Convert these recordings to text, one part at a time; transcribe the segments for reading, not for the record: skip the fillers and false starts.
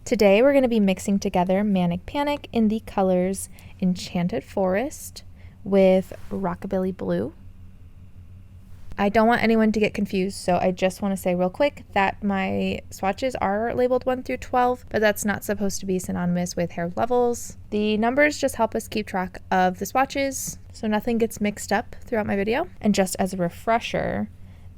Today we're going to be mixing together Manic Panic in the colors Enchanted Forest with Rockabilly Blue. I don't want anyone to get confused, so I just want to say real quick that my swatches are labeled 1 through 12, but that's not supposed to be synonymous with hair levels. The numbers just help us keep track of the swatches so nothing gets mixed up throughout my video. And just as a refresher,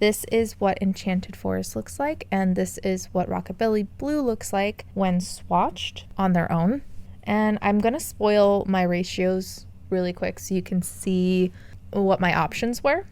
this is what Enchanted Forest looks like, and this is what Rockabilly Blue looks like when swatched on their own. And I'm going to spoil my ratios really quick so you can see what my options were.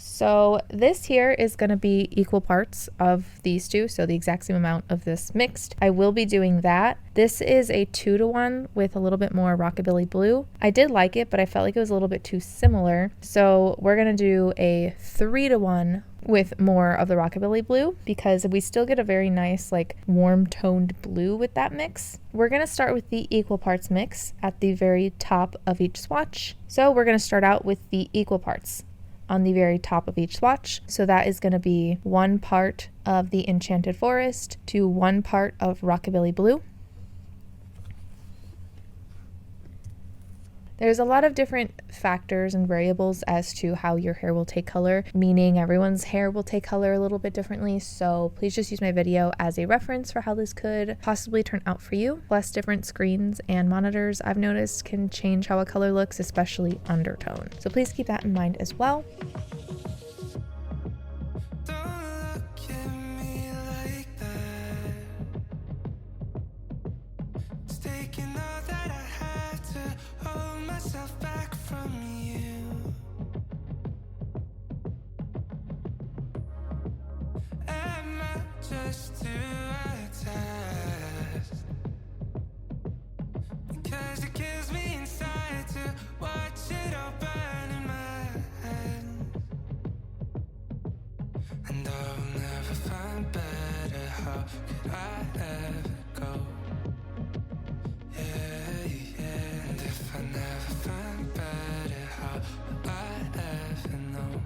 So this here is going to be equal parts of these two, so the exact same amount of this mixed. I will be doing that. This is a 2-to-1 with a little bit more Rockabilly Blue. I did like it, but I felt like it was a little bit too similar. So we're going to do a 3-to-1 with more of the Rockabilly Blue because we still get a very nice like warm toned blue with that mix. We're going to start with the equal parts mix at the very top of each swatch. So we're going to start out with the equal parts on the very top of each swatch. So that is going to be 1 part of the Enchanted Forest to 1 part of Rockabilly Blue. There's a lot of different factors and variables as to how your hair will take color, meaning everyone's hair will take color a little bit differently, so please just use my video as a reference for how this could possibly turn out for you. Plus, different screens and monitors I've noticed can change how a color looks, especially undertone. So please keep that in mind as well. Just too attached, because it kills me inside to watch it all burn in my head, and I'll never find better. How could I ever go? Yeah. And if I never find better, how will I ever know?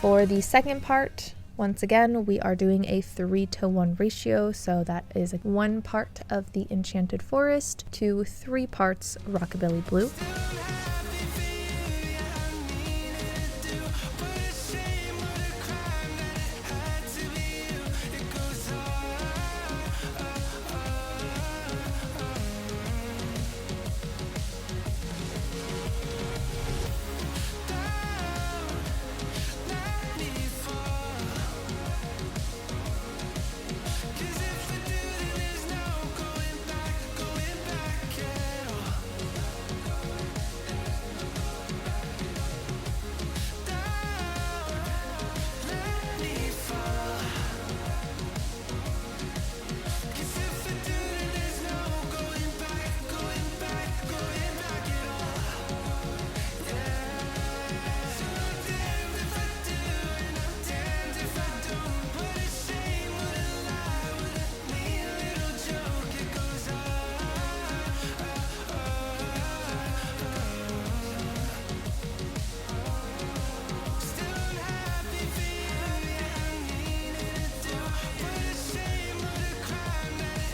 For the second part, once again, we are doing a 3-to-1 ratio, so that is 1 part of the Enchanted Forest to 3 parts Rockabilly Blue.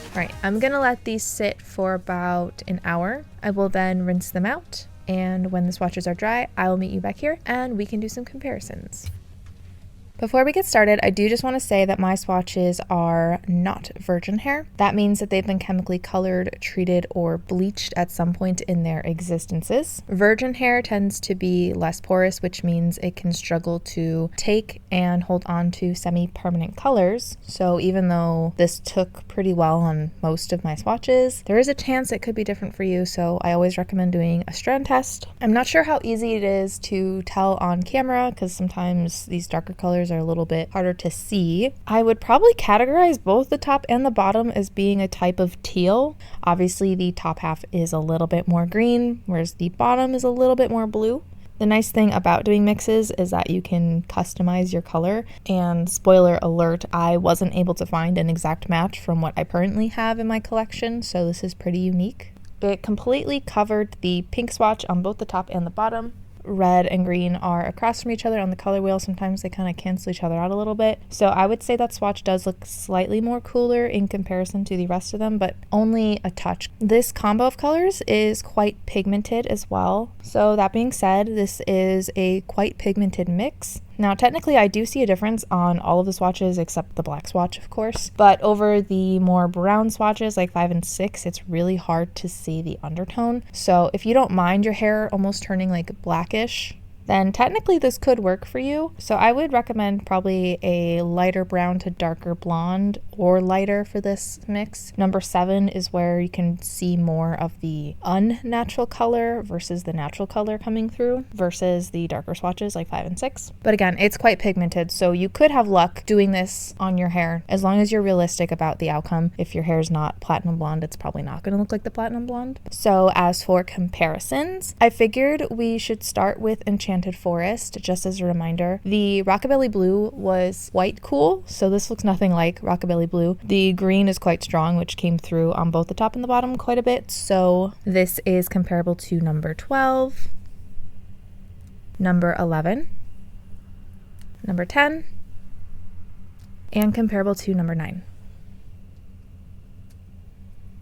All right, I'm gonna let these sit for about an hour. I will then rinse them out, and when the swatches are dry, I will meet you back here and we can do some comparisons. Before we get started, I do just want to say that my swatches are not virgin hair. That means that they've been chemically colored, treated, or bleached at some point in their existences. Virgin hair tends to be less porous, which means it can struggle to take and hold on to semi-permanent colors. So even though this took pretty well on most of my swatches, there is a chance it could be different for you, so I always recommend doing a strand test. I'm not sure how easy it is to tell on camera because sometimes these darker colors are a little bit harder to see. I would probably categorize both the top and the bottom as being a type of teal. Obviously, the top half is a little bit more green, whereas the bottom is a little bit more blue. The nice thing about doing mixes is that you can customize your color, and spoiler alert, I wasn't able to find an exact match from what I currently have in my collection, so this is pretty unique. It completely covered the pink swatch on both the top and the bottom. Red and green are across from each other on the color wheel. Sometimes they kind of cancel each other out a little bit. So I would say that swatch does look slightly more cooler in comparison to the rest of them, but only a touch. This combo of colors is quite pigmented as well. So that being said, this is a quite pigmented mix. Now, technically, I do see a difference on all of the swatches except the black swatch, of course. But over the more brown swatches, like 5 and 6, it's really hard to see the undertone. So if you don't mind your hair almost turning like blackish, then technically this could work for you. So I would recommend probably a lighter brown to darker blonde or lighter for this mix. Number 7 is where you can see more of the unnatural color versus the natural color coming through versus the darker swatches like 5 and 6. But again, it's quite pigmented, so you could have luck doing this on your hair as long as you're realistic about the outcome. If your hair is not platinum blonde, it's probably not going to look like the platinum blonde. So as for comparisons, I figured we should start with Enchanted Forest. Just as a reminder, the Rockabilly Blue was quite cool, so this looks nothing like Rockabilly Blue. The green is quite strong, which came through on both the top and the bottom quite a bit, so this is comparable to number 12, number 11, number 10, and comparable to number 9.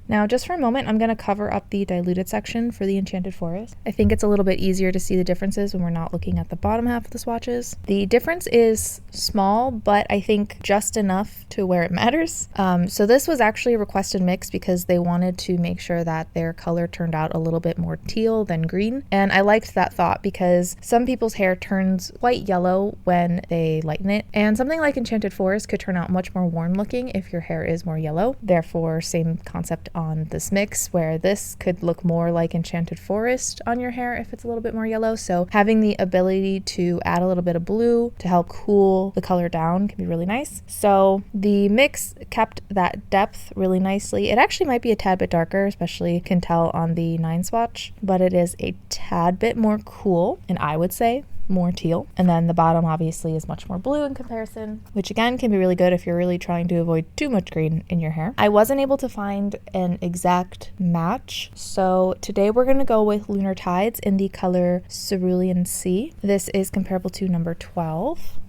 Now, just for a moment, I'm going to cover up the diluted section for the Enchanted Forest. I think it's a little bit easier to see the differences when we're not looking at the bottom half of the swatches. The difference is small, but I think just enough to where it matters. So this was actually a requested mix because they wanted to make sure that their color turned out a little bit more teal than green. And I liked that thought because some people's hair turns quite yellow when they lighten it. And something like Enchanted Forest could turn out much more warm looking if your hair is more yellow. Therefore, same concept on this mix, where this could look more like Enchanted Forest on your hair if it's a little bit more yellow. So having the ability to add a little bit of blue to help cool the color down can be really nice. So the mix kept that depth really nicely. It actually might be a tad bit darker, especially can tell on the 9 swatch, but it is a tad bit more cool, and I would say more teal. And then the bottom obviously is much more blue in comparison, which again can be really good if you're really trying to avoid too much green in your hair. I wasn't able to find an exact match, so today we're going to go with Lunar Tides in the color Cerulean Sea. This is comparable to number 12,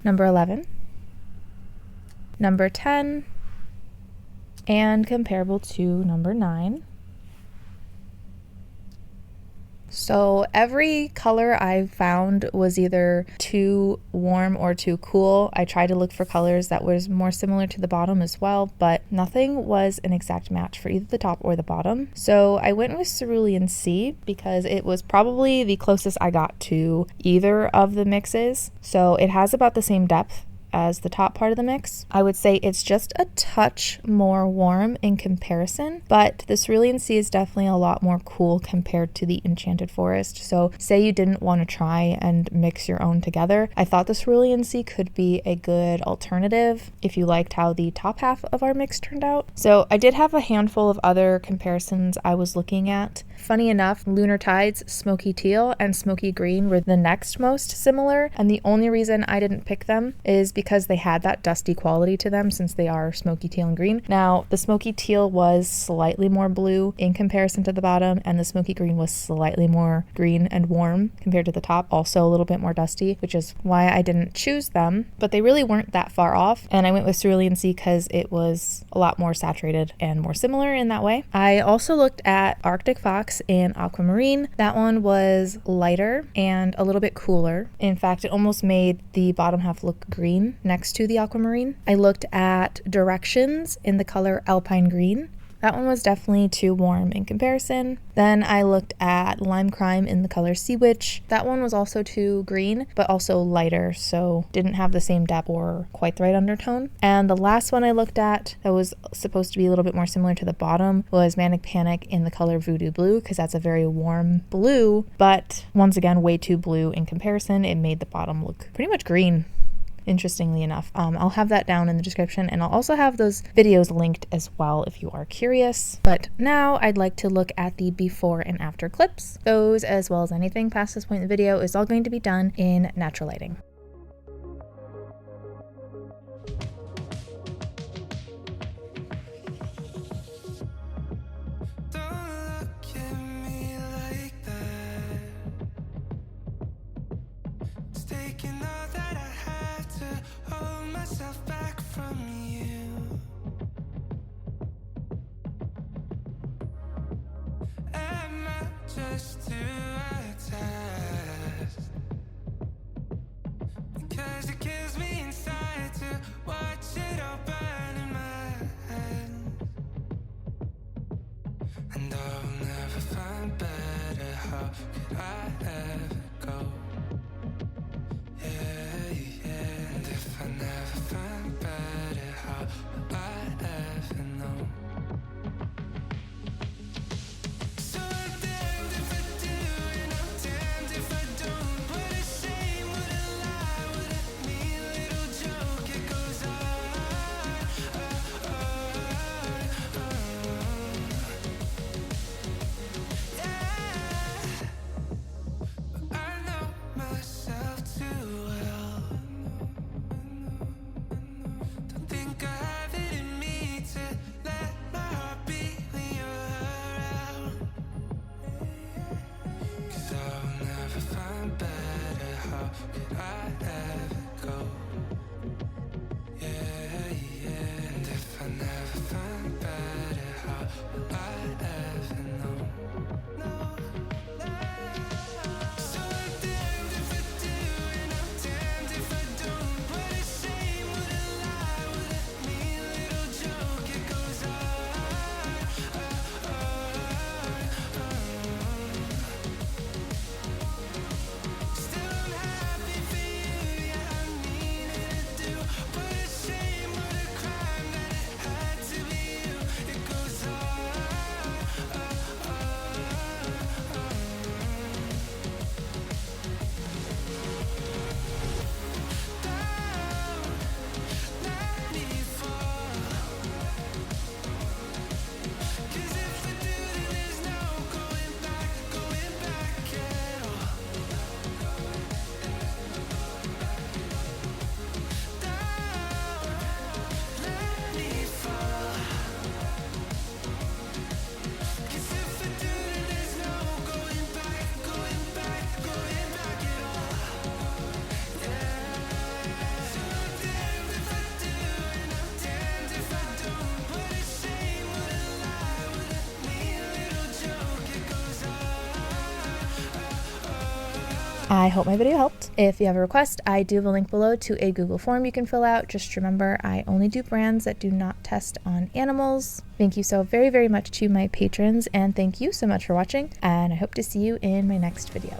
number 11, number 10, and comparable to number 9. So every color I found was either too warm or too cool. I tried to look for colors that was more similar to the bottom as well, but nothing was an exact match for either the top or the bottom. So I went with Cerulean Sea because it was probably the closest I got to either of the mixes. So it has about the same depth as the top part of the mix. I would say it's just a touch more warm in comparison, but the Cerulean Sea is definitely a lot more cool compared to the Enchanted Forest. So say you didn't want to try and mix your own together, I thought the Cerulean Sea could be a good alternative if you liked how the top half of our mix turned out. So I did have a handful of other comparisons I was looking at. Funny enough, Lunar Tides, Smokey Teal, and Smokey Green were the next most similar, and the only reason I didn't pick them is because they had that dusty quality to them since they are smoky teal and green. Now, the smoky teal was slightly more blue in comparison to the bottom, and the smoky green was slightly more green and warm compared to the top, also a little bit more dusty, which is why I didn't choose them, but they really weren't that far off. And I went with Cerulean C because it was a lot more saturated and more similar in that way. I also looked at Arctic Fox and Aquamarine. That one was lighter and a little bit cooler. In fact, it almost made the bottom half look green next to the Aquamarine. I looked at Directions in the color Alpine Green. That one was definitely too warm in comparison. Then I looked at Lime Crime in the color Sea Witch. That one was also too green, but also lighter, so didn't have the same depth or quite the right undertone. And the last one I looked at that was supposed to be a little bit more similar to the bottom was Manic Panic in the color Voodoo Blue, because that's a very warm blue, but once again, way too blue in comparison. It made the bottom look pretty much green, interestingly enough. I'll have that down in the description, and I'll also have those videos linked as well if you are curious. But now I'd like to look at the before and after clips. Those, as well as anything past this point in the video, is all going to be done in natural lighting. Just to a test, because it kills me inside to watch it all burn in my hands. And I'll never find better. How could I ever go? Yeah, yeah. And if I never find better, how will I ever know? I hope my video helped. If you have a request, I do have a link below to a Google form you can fill out. Just remember, I only do brands that do not test on animals. Thank you so very, very much to my patrons, and thank you so much for watching, and I hope to see you in my next video.